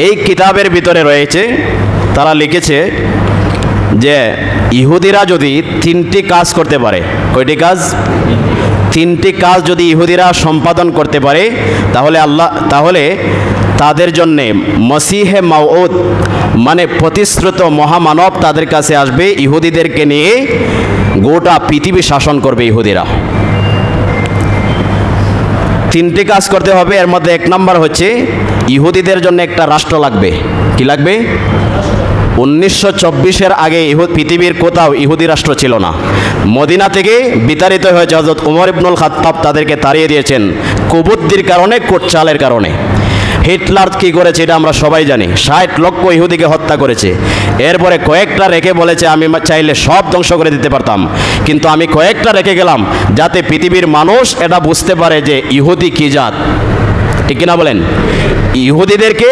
এই কিতাবের ভিতরে রয়েছে, তারা লিখেছে যে ইহুদিরা যদি 3টি কাজ করতে পারে, কয়টি কাজ? 3টি কাজ যদি ইহুদিরা সম্পাদন করতে পারে, তাহলে তাদের জন্যে মসিহে মাউউদ, মানে প্রতিশ্রুত মহামানব তাদের কাছে আসবে, ইহুদিদেরকে নিয়ে গোটা পৃথিবী শাসন করবে ইহুদিরা। 3টি কাজ করতে হবে। এর মধ্যে 1 নম্বর হচ্ছে ইহুদিদের জন্য একটা রাষ্ট্র লাগবে। কি লাগবে? 1924-এর আগে পৃথিবীর কোথাও ইহুদি রাষ্ট্র ছিল না। মদিনা থেকে বিতাড়িত হয়েছে হযরত ওমর ইবনুল খাত্তাব, তাদেরকে তাড়িয়ে দিয়েছেন কুবুদ্দির কারণে, কোটচালের কারণে। হিটলার কি করেছে এটা আমরা সবাই জানি, 60 লক্ষ ইহুদিকে হত্যা করেছে। এরপরে কয়েকটা রেখে বলেছে আমি চাইলে সব ধ্বংস করে দিতে পারতাম, কিন্তু আমি কয়েকটা রেখে গেলাম যাতে পৃথিবীর মানুষ এটা বুঝতে পারে যে ইহুদি কি জাত। ঠিক কিনা বলেন? ইহুদিদেরকে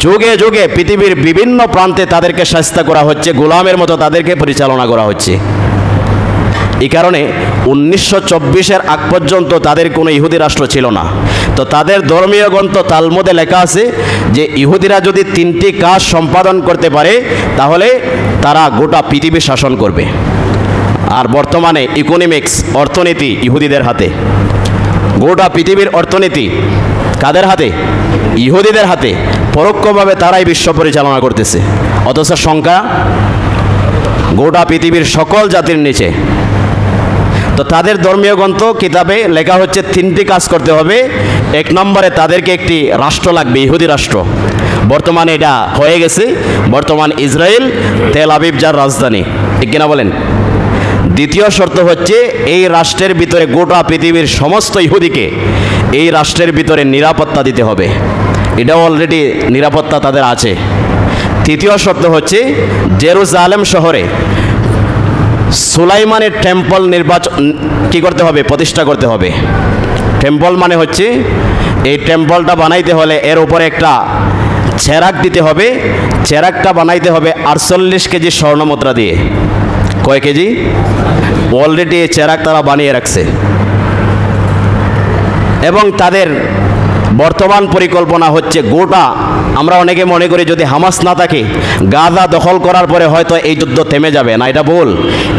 যুগে যুগে পৃথিবীর বিভিন্ন প্রান্তে তাদেরকে শাস্তি করা হচ্ছে, গোলামের মতো তাদেরকে পরিচালনা করা হচ্ছে। এই কারণে 1924-এর আগ পর্যন্ত তাদের কোনো ইহুদি রাষ্ট্র ছিল না। তো তাদের ধর্মীয় গ্রন্থ তালমুদে লেখা আছে যে ইহুদিরা যদি 3টি কাজ সম্পাদন করতে পারে তাহলে তারা গোটা পৃথিবী শাসন করবে। আর বর্তমানে ইকোনমিক্স, অর্থনীতি ইহুদিদের হাতে। গোটা পৃথিবীর অর্থনীতি কাদের হাতে? ইহুদিদের হাতে। পরোক্ষভাবে তারাই বিশ্ব পরিচালনা করতেছে, অথচ সংখ্যা গোটা পৃথিবীর সকল জাতির নিচে। তো তাদের ধর্মীয় গ্রন্থ কিতাবে লেখা হচ্ছে 3টি কাজ করতে হবে। 1 নম্বরে তাদেরকে একটি রাষ্ট্র লাগবে, ইহুদি রাষ্ট্র। বর্তমানে এটা হয়ে গেছে, বর্তমান ইসরায়েল, তেল আবিব যার রাজধানী। ঠিক কিনা বলেন? দ্বিতীয় শর্ত হচ্ছে এই রাষ্ট্রের ভিতরে গোটা পৃথিবীর সমস্ত ইহুদিকে এই রাষ্ট্রের ভিতরে নিরাপত্তা দিতে হবে। এটাও অলরেডি নিরাপত্তা তাদের আছে। তৃতীয় শর্ত হচ্ছে জেরুজালেম শহরে সুলাইমানের টেম্পল কি করতে হবে? প্রতিষ্ঠা করতে হবে। টেম্পল মানে হচ্ছে এই টেম্পলটা বানাইতে হলে এর উপরে একটা চেরাক দিতে হবে। চেরাকটা বানাইতে হবে 48 কেজি স্বর্ণ মুদ্রা দিয়ে। কয় কেজি? অলরেডি এই চেরাক তারা বানিয়ে রাখছে। এবং তাদের বর্তমান পরিকল্পনা হচ্ছে গোটা, আমরা অনেকে মনে করি যদি হামাস না থাকে গাজা দখল করার পরে হয়তো এই যুদ্ধ থেমে যাবে না, এটা ভুল।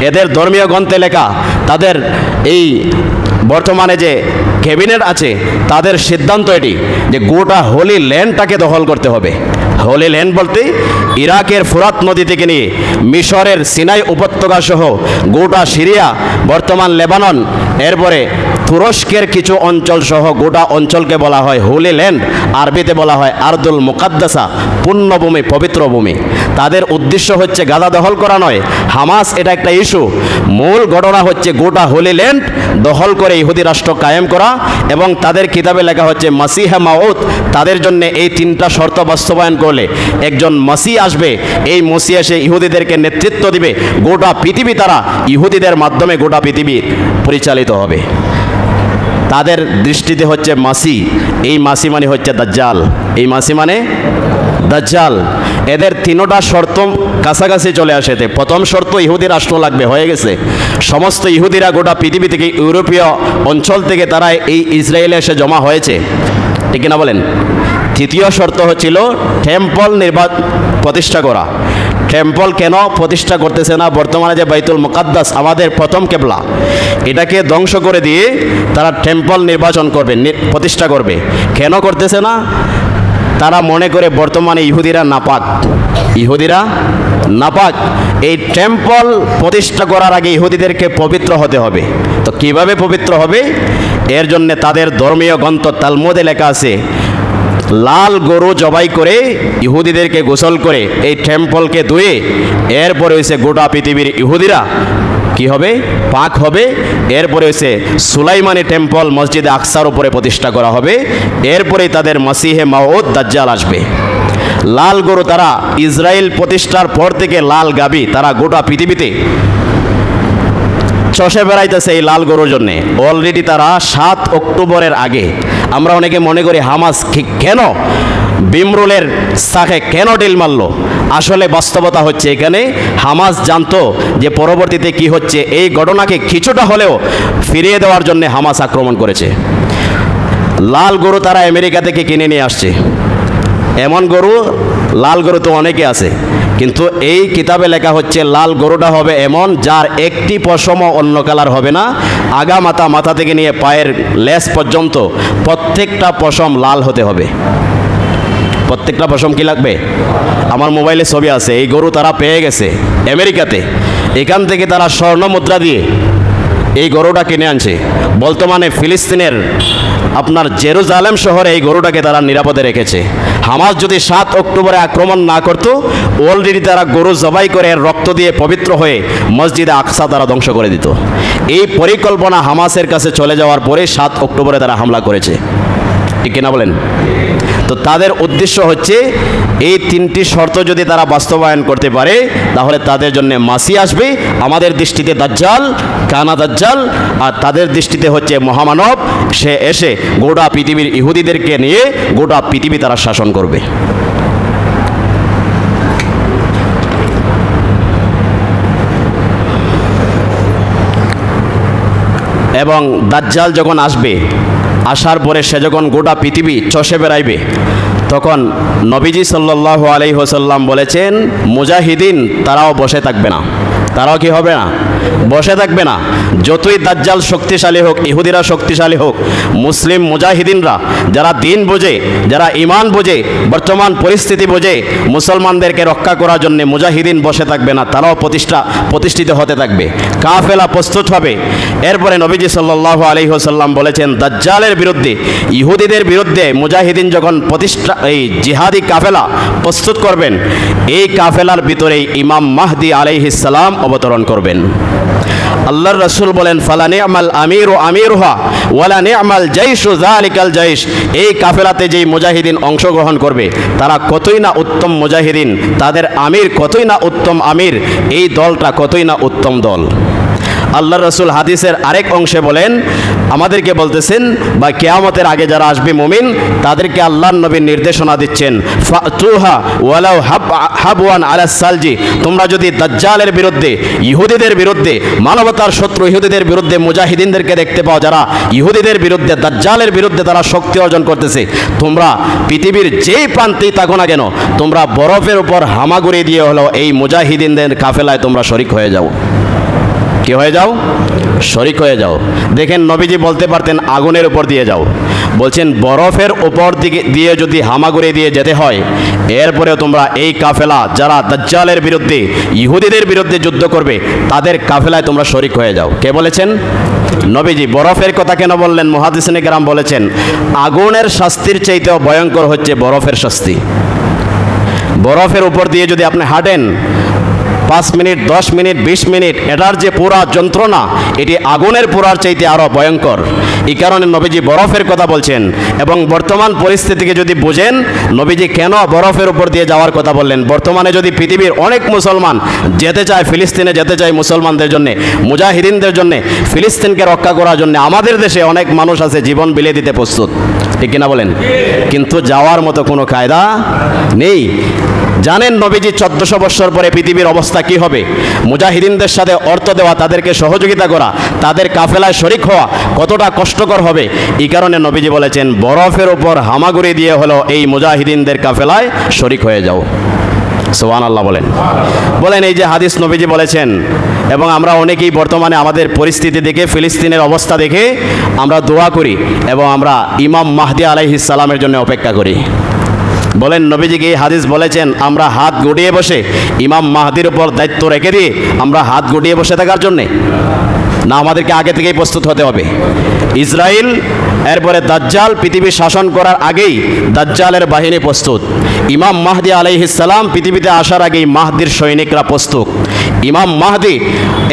এদের ধর্মীয় গ্রন্থে লেখা, তাদের এই বর্তমানে যে ক্যাবিনেট আছে তাদের সিদ্ধান্ত এটি যে গোটা হোলি ল্যান্ডটাকে দখল করতে হবে। হোলি ল্যান্ড বলতে ইরাকের ফোরাত নদী থেকে নিয়ে মিশরের সিনাই উপত্যকা সহ গোটা সিরিয়া, বর্তমান লেবানন, এরপরে তুরস্কের কিছু অঞ্চল সহ গোটা অঞ্চলকে বলা হয় হোলি ল্যান্ড। আরবিতে বলা হয় আরদুল মুকাদ্দাসা, পুণ্যভূমি, পবিত্র ভূমি। তাদের উদ্দেশ্য হচ্ছে গাজা দখল করা নয়, হামাস এটা একটা ইস্যু। মূল ঘটনা হচ্ছে গোটা হোলি ল্যান্ড দখল করে ইহুদি রাষ্ট্র কায়েম করা। এবং তাদের কিতাবে লেখা হচ্ছে মাসিহা মাউদ, তাদের জন্য এই 3টা শর্ত বাস্তবায়ন করলে একজন মাসিহ আসবে। এই মাসিহ এসে ইহুদিদেরকে নেতৃত্ব দিবে, গোটা পৃথিবী তারা ইহুদিদের মাধ্যমে গোটা পৃথিবী পরিচালিত হবে। তাদের দৃষ্টিতে হচ্ছে মাসি, এই মাসি মানে হচ্ছে দাজ্জাল, এই মাসি মানে দাজ্জাল। এদের 3টা শর্ত কাছাকাছি চলে আসে। প্রথম শর্ত ইহুদি রাষ্ট্র লাগবে, হয়ে গেছে। সমস্ত ইহুদিরা গোটা পৃথিবী থেকে, ইউরোপীয় অঞ্চল থেকে তারা এই ইসরায়েলে এসে জমা হয়েছে। ঠিক কিনা বলেন? তৃতীয় শর্ত হচ্ছিল টেম্পল প্রতিষ্ঠা করা। টেম্পল কেন প্রতিষ্ঠা করতেছে না? বর্তমানে যে বাইতুল মুকাদ্দাস আমাদের প্রথম কেবলা, এটাকে ধ্বংস করে দিয়ে তারা টেম্পল প্রতিষ্ঠা করবে। কেন করতেছে না? তারা মনে করে বর্তমানে ইহুদিরা নাপাক, ইহুদিরা নাপাক। এই টেম্পল প্রতিষ্ঠা করার আগে ইহুদিদেরকে পবিত্র হতে হবে। তো কিভাবে পবিত্র হবে? এর জন্য তাদের ধর্মীয় গ্রন্থ তালমুদে লেখা আছে লাল গরু জবাই করে ইহুদিদেরকে গোসল করে এই টেম্পলকে ধুয়ে এরপরে হয়েছে গোটা পৃথিবীর ইহুদিরা কি হবে? পাক হবে। এরপরে হয়েছে সুলাইমানি টেম্পল মসজিদে আকসার উপরে প্রতিষ্ঠা করা হবে। এরপরেই তাদের মাসিহে মাউদ দাজ্জাল আসবে। লাল গরু, তারা ইসরায়েল প্রতিষ্ঠার পর থেকে লাল গাবি তারা গোটা পৃথিবীতে চষে বেড়াইতেছে এই লাল গরুর জন্যে। অলরেডি তারা 7 অক্টোবরের আগে, আমরা অনেকে মনে করি হামাস কেন বিমরুলের সাথে কেন ডিল মারলো, আসলে বাস্তবতা হচ্ছে এখানে হামাস জানতো যে পরবর্তীতে কি হচ্ছে। এই ঘটনাকে কিছুটা হলেও ফিরিয়ে দেওয়ার জন্য হামাস আক্রমণ করেছে। লাল গরু তারা আমেরিকা থেকে কিনে নিয়ে আসছে। এমন গরু, লাল গরু তো অনেকে আছে, কিন্তু এই কিতাবে লেখা হচ্ছে লাল গরুটা হবে এমন যার একটি পশমও অন্য কালার হবে না। আগা মাথা থেকে নিয়ে পায়ের লেস পর্যন্ত প্রত্যেকটা পশম লাল হতে হবে। প্রত্যেকটা পশম কি লাগবে? আমার মোবাইলে ছবি আছে। এই গরু তারা পেয়ে গেছে আমেরিকাতে। এখান থেকে তারা স্বর্ণ মুদ্রা দিয়ে এই গরুটা কিনে আনছে। বর্তমানে ফিলিস্তিনের আপনার জেরুজালেম শহরে এই গরুটাকে তারা নিরাপদে রেখেছে। হামাস যদি 7 অক্টোবরে আক্রমণ না করতো, অলরেডি তারা গরু জবাই করে রক্ত দিয়ে পবিত্র হয়ে মসজিদে আকসা তারা ধ্বংস করে দিত। এই পরিকল্পনা হামাসের কাছে চলে যাওয়ার পরে 7 অক্টোবরে তারা হামলা করেছে, ঠিক কিনা বলেন? তো তাদের উদ্দেশ্য হচ্ছে এই 3টি শর্ত যদি তারা বাস্তবায়ন করতে পারে তাহলে তাদের জন্য মাসি আসবে, আমাদের দৃষ্টিতে দাজ্জাল, কানা দাজ্জাল, আর তাদের দৃষ্টিতে হচ্ছে মহামানব। সে এসে গোটা পৃথিবীর ইহুদিদেরকে নিয়ে গোটা পৃথিবী তারা শাসন করবে। এবং দাজ্জাল যখন আসবে, আসার পরে সে যখন গোটা পৃথিবী চষে বেড়াইবে, তখন নবীজি সাল্লাল্লাহু আলাইহি ওয়াসাল্লাম বলেছেন মুজাহিদিন তারাও বসে থাকবে না। তারাও কি হবে না? বসে থাকবে না। যতই দাজ্জাল শক্তিশালী হোক, ইহুদিরা শক্তিশালী হোক, মুসলিম মুজাহিদিনরা যারা দিন বোঝে, যারা ইমান বোঝে, বর্তমান পরিস্থিতি বোঝে, মুসলমানদেরকে রক্ষা করার জন্য মুজাহিদিন বসে থাকবে না, তারাও প্রতিষ্ঠিত হতে থাকবে, কাফেলা প্রস্তুত হবে। এরপরে নবীজি সাল্লাল্লাহু আলাইহি ওয়াসাল্লাম বলেছেন দাজ্জালের বিরুদ্ধে, ইহুদিদের বিরুদ্ধে মুজাহিদিন যখন এই জিহাদি কাফেলা প্রস্তুত করবেন, এই কাফেলার ভিতরেই ইমাম মাহদি আলাইহিস সালাম অবতরণ করবেন। আল্লাহর রাসূল বলেন ফালা নি'মাল আমিরু আমিরুহা ওয়ালা নি'মাল জাইশু যালিকাল জাইশ। এই কাফেলাতে যেই মুজাহিদিন অংশগ্রহণ করবে তারা কতই না উত্তম মুজাহিদিন, তাদের আমির কতই না উত্তম আমির, এই দলটা কতই না উত্তম দল। আল্লাহর রাসূল হাদিসের আরেক অংশে বলেন, আমাদেরকে বলতেছেন বা কিয়ামতের আগে যারা আসবে মুমিন তাদেরকে আল্লাহর নবী নির্দেশনা দিচ্ছেন ফাতুহা ওয়ালাউ হাবওয়ান আলা সালজি। তোমরা যদি দাজ্জালের বিরুদ্ধে, ইহুদিদের বিরুদ্ধে, মানবতার শত্রু ইহুদিদের বিরুদ্ধে মুজাহিদিনদেরকে দেখতে পাও যারা ইহুদিদের বিরুদ্ধে, দাজ্জালের বিরুদ্ধে তারা শক্তি অর্জন করতেছে, তোমরা পৃথিবীর যেই প্রান্তেই থাকো না কেন তোমরা বরফের উপর হামাগুড়ি দিয়ে হলো এই মুজাহিদিনদের কাফেলায় তোমরা শরীক হয়ে যাও। কি হয়ে যাও? শরীক হয়ে যাও। দেখেন নবীজি বলতে পারতেন আগুনের উপর দিয়ে যাও, বলছেন বরফের উপর দিয়ে যদি হামাগুড়ি দিয়ে যেতে হয়, এরপরেও তোমরা এই কাফেলা যারা দাজ্জালের বিরুদ্ধে, ইহুদিদের বিরুদ্ধে যুদ্ধ করবে তাদের কাফেলায় তোমরা শরীক হয়ে যাও। কে বলেছেন? নবীজি। বরফের কথা কেন বললেন? মুহাদ্দিসিনে কেরাম বলেছেন আগুনের শাস্তির চাইতেও ভয়ঙ্কর হচ্ছে বরফের শাস্তি। বরফের উপর দিয়ে যদি আপনি হাঁটেন 5 মিনিট, 10 মিনিট, 20 মিনিট, এটার যে পুরা যন্ত্রণা এটি আগুনের পুরার চাইতে আরও ভয়ঙ্কর। এই কারণে নবীজি বরফের কথা বলছেন। এবং বর্তমান পরিস্থিতিকে যদি বুঝেন নবীজি কেন বরফের উপর দিয়ে যাওয়ার কথা বললেন। বর্তমানে যদি পৃথিবীর অনেক মুসলমান যেতে চায়, ফিলিস্তিনে যেতে চায় মুসলমানদের জন্যে, মুজাহিদিনদের জন্যে, ফিলিস্তিনকে রক্ষা করার জন্য, আমাদের দেশে অনেক মানুষ আছে জীবন বিলিয়ে দিতে প্রস্তুত, ঠিক কিনা বলেন? কিন্তু যাওয়ার মতো কোনো কায়দা নেই। জানেন নবীজি 1400 বছর পরে পৃথিবীর অবস্থা কি হবে? মুজাহিদিনদের সাথে অর্থ দেওয়া, তাদেরকে সহযোগিতা করা, তাদের কাফেলায় শরীক হওয়া কতটা কষ্টকর হবে। এই কারণে নবীজি বলেছেন বরফের উপর হামাগুড়ি দিয়ে হলো এই মুজাহিদিনদের কাফেলায় শরীক হয়ে যাও। সুবহানাল্লাহ বলেন। বলেন এই যে হাদিস নবীজি বলেছেন, এবং আমরা অনেকেই বর্তমানে আমাদের পরিস্থিতি দেখে, ফিলিস্তিনের অবস্থা দেখে আমরা দোয়া করি এবং আমরা ইমাম মাহদি আলাইহিস সালামের জন্য অপেক্ষা করি। বলেন নবীজিকে এই হাদিস বলেছেন আমরা হাত গুটিয়ে বসে ইমাম মাহদির উপর দায়িত্ব রেখে দিয়ে আমরা হাত গুটিয়ে বসে থাকার জন্যে? না, আমাদেরকে আগে থেকেই প্রস্তুত হতে হবে। ইসরায়েল, এরপরে দাজ্জাল পৃথিবী শাসন করার আগেই দাজ্জালের বাহিনী প্রস্তুত। ইমাম মাহদি আলাইহিস সালাম পৃথিবীতে আসার আগেই মাহদির সৈনিকরা প্রস্তুত। ইমাম মাহদি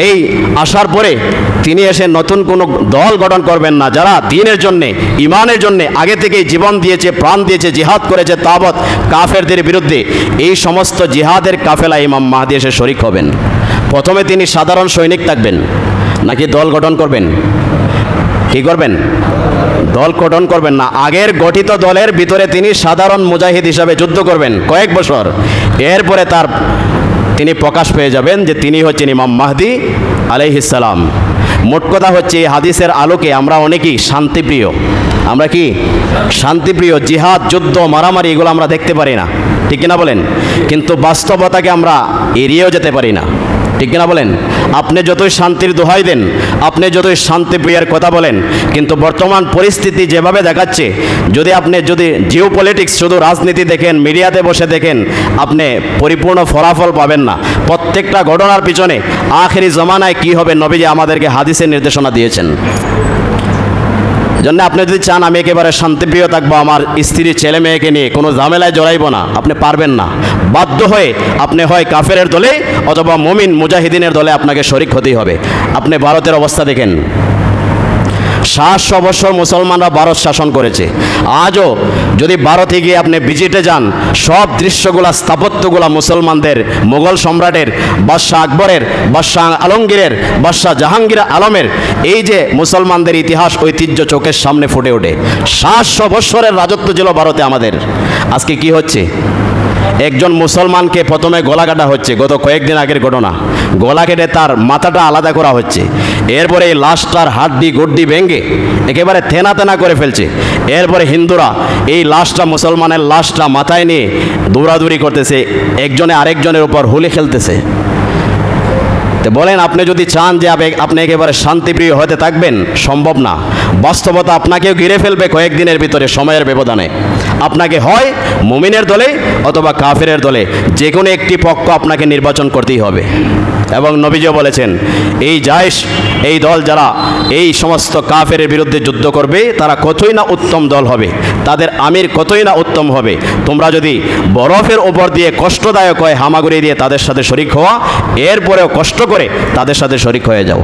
এই আসার পরে তিনি এসে নতুন কোনো দল গঠন করবেন না। যারা দ্বীনের জন্যে, ইমানের জন্যে আগে থেকেই জীবন দিয়েছে, প্রাণ দিয়েছে, জিহাদ করেছে তাবৎ কাফেরদের বিরুদ্ধে, এই সমস্ত জিহাদের কাফেলা ইমাম মাহদি এসে শরীক হবেন। প্রথমে তিনি সাধারণ সৈনিক থাকবেন নাকি দল গঠন করবেন? কি করবেন? দল গঠন করবেন না, আগের গঠিত দলের ভিতরে তিনি সাধারণ মুজাহিদ হিসাবে যুদ্ধ করবেন কয়েক বছর। এরপরে তিনি প্রকাশ পেয়ে যাবেন যে তিনি হচ্ছেন ইমাম মাহদি আলাইহিস সালাম। মোট কথা হচ্ছে এই হাদিসের আলোকে আমরা অনেকেই শান্তিপ্রিয়। আমরা কি শান্তিপ্রিয়? জিহাদ, যুদ্ধ, মারামারি এগুলো আমরা দেখতে পারি না, ঠিক কিনা বলেন? কিন্তু বাস্তবতাকে আমরা এড়িয়েও যেতে পারি না, ঠিক কিনা বলেন? আপনি যতই শান্তির দোহাই দেন, আপনি যতই শান্তিপ্রিয়ার কথা বলেন, কিন্তু বর্তমান পরিস্থিতি যেভাবে দেখাচ্ছে, আপনি যদি জিও পলিটিক্স, শুধু রাজনীতি দেখেন, মিডিয়াতে বসে দেখেন, আপনি পরিপূর্ণ ফলাফল পাবেন না। প্রত্যেকটা ঘটনার পিছনে আখেরি জমানায় কি হবে নবীজি আমাদেরকে হাদিসের নির্দেশনা দিয়েছেন। জন্য আপনি যদি চান আমি একেবারে শান্তিপ্রিয় থাকবো, আমার স্ত্রী ছেলে মেয়েকে নিয়ে কোনো ঝামেলায় জড়াইব না, আপনি পারবেন না। বাধ্য হয়ে আপনি হয় কাফেরের দলে অথবা মুমিন মুজাহিদিনের দলে আপনাকে শরিক হতেই হবে। আপনি ভারতের অবস্থা দেখেন, 700 বছর মুসলমানরা ভারত শাসন করেছে। আজও যদি ভারতে গিয়ে আপনি ভিজিটে যান, সব দৃশ্যগুলা স্থাপত্যগুলা মুসলমানদের, মুঘল সম্রাটের, বাদশাহ আকবরের, বাদশাহ আলমগীরের, বাদশাহ জাহাঙ্গীর আলমের, এই যে মুসলমানদের ইতিহাস ঐতিহ্য চোখের সামনে ফুটে ওঠে। 700 বছরের রাজত্ব ছিল ভারতে আমাদের। আজকে কি হচ্ছে? একজন মুসলমানকে প্রথমে গলা কাটা হচ্ছে, গত কয়েকদিন আগের ঘটনা। গলা কেটে তার মাথাটা আলাদা করা হচ্ছে, এরপরে এই লাশটার হাড্ডি গড্ডি ভেঙে একেবারে তেনা তেনা করে ফেলছে। এরপরে হিন্দুরা এই লাশটা, মুসলমানের লাশটা মাথায় নিয়ে দৌড়াদৌড়ি করতেছে, একজনে আরেকজনের উপর হোলি খেলতেছে। তো বলেন, আপনি যদি চান যে আপনি একেবারে শান্তিপ্রিয় হতে থাকবেন, সম্ভব না। বাস্তবতা আপনাকেও ঘিরে ফেলবে কয়েকদিনের ভিতরে, সময়ের ব্যবধানে। আপনাকে হয় মুমিনের দলে অথবা কাফেরের দলে, যে কোনো একটি পক্ষ আপনাকে নির্বাচন করতেই হবে। এবং নবীজিও বলেছেন, এই জায়েশ, এই দল যারা এই সমস্ত কাফেরের বিরুদ্ধে যুদ্ধ করবে, তারা কতই না উত্তম দল হবে, তাদের আমির কতই না উত্তম হবে। তোমরা যদি বরফের ওপর দিয়ে কষ্টদায়ক হয় হামাগুড়ি দিয়ে তাদের সাথে শরিক হওয়া, এরপরেও কষ্ট করে তাদের সাথে শরিক হয়ে যাও।